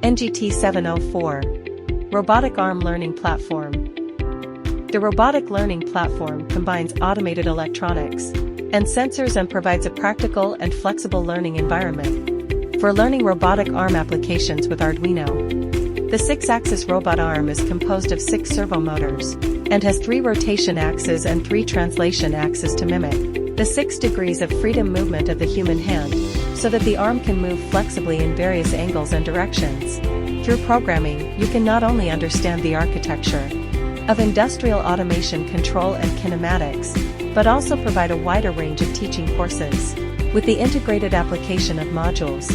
NGT-704 Robotic Arm Learning Platform. The robotic learning platform combines automated electronics and sensors and provides a practical and flexible learning environment for learning robotic arm applications with Arduino. The 6-axis robot arm is composed of 6 servo motors and has 3 rotation axes and 3 translation axes to mimic the 6 degrees of freedom movement of the human hand, so that the arm can move flexibly in various angles and directions. Through programming, you can not only understand the architecture of industrial automation control and kinematics, but also provide a wider range of teaching courses with the integrated application of modules.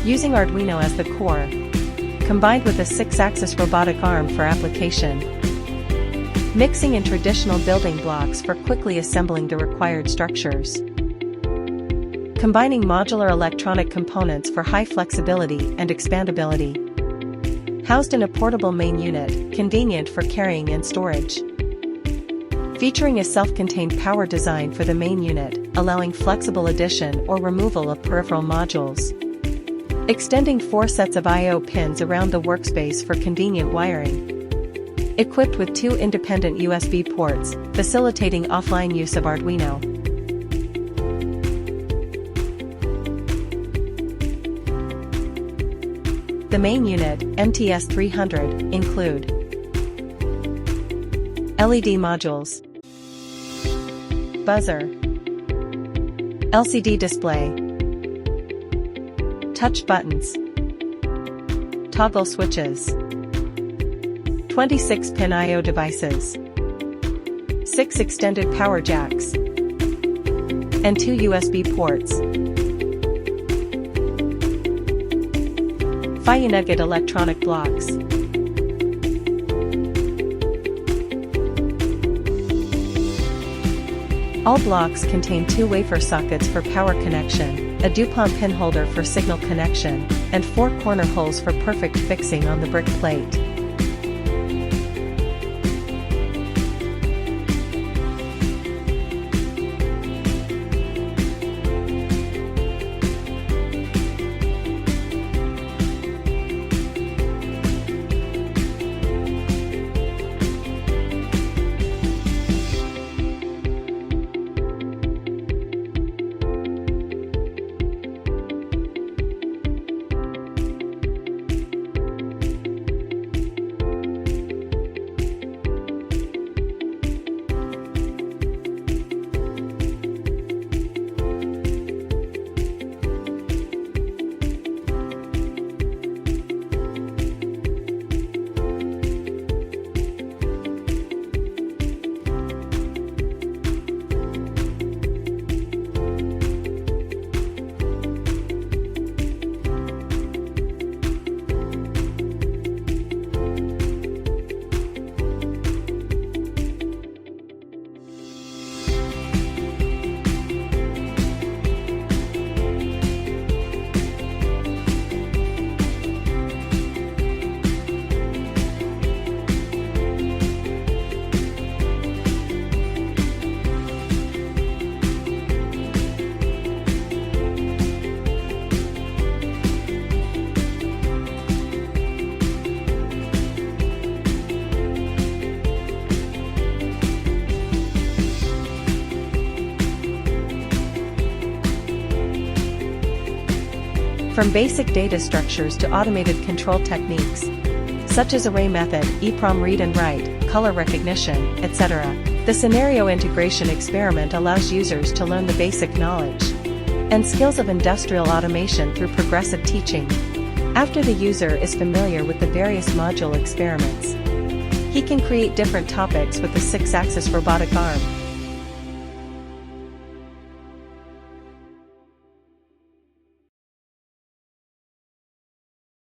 Using Arduino as the core, combined with a 6-axis robotic arm for application. Mixing in traditional building blocks for quickly assembling the required structures. Combining modular electronic components for high flexibility and expandability. Housed in a portable main unit, convenient for carrying and storage. Featuring a self-contained power design for the main unit, allowing flexible addition or removal of peripheral modules. Extending 4 sets of I/O pins around the workspace for convenient wiring. Equipped with 2 independent USB ports, facilitating offline use of Arduino. The main unit, MTS300, include LED modules, buzzer, LCD display, touch buttons, toggle switches, 26-pin I/O devices, 6 extended power jacks, and 2 USB ports. 5 Unigate electronic blocks. All blocks contain 2 wafer sockets for power connection, a DuPont pin holder for signal connection, and 4 corner holes for perfect fixing on the brick plate. From basic data structures to automated control techniques, such as array method, EEPROM read and write, color recognition, etc., the scenario integration experiment allows users to learn the basic knowledge and skills of industrial automation through progressive teaching. After the user is familiar with the various module experiments, he can create different topics with the 6-axis robotic arm.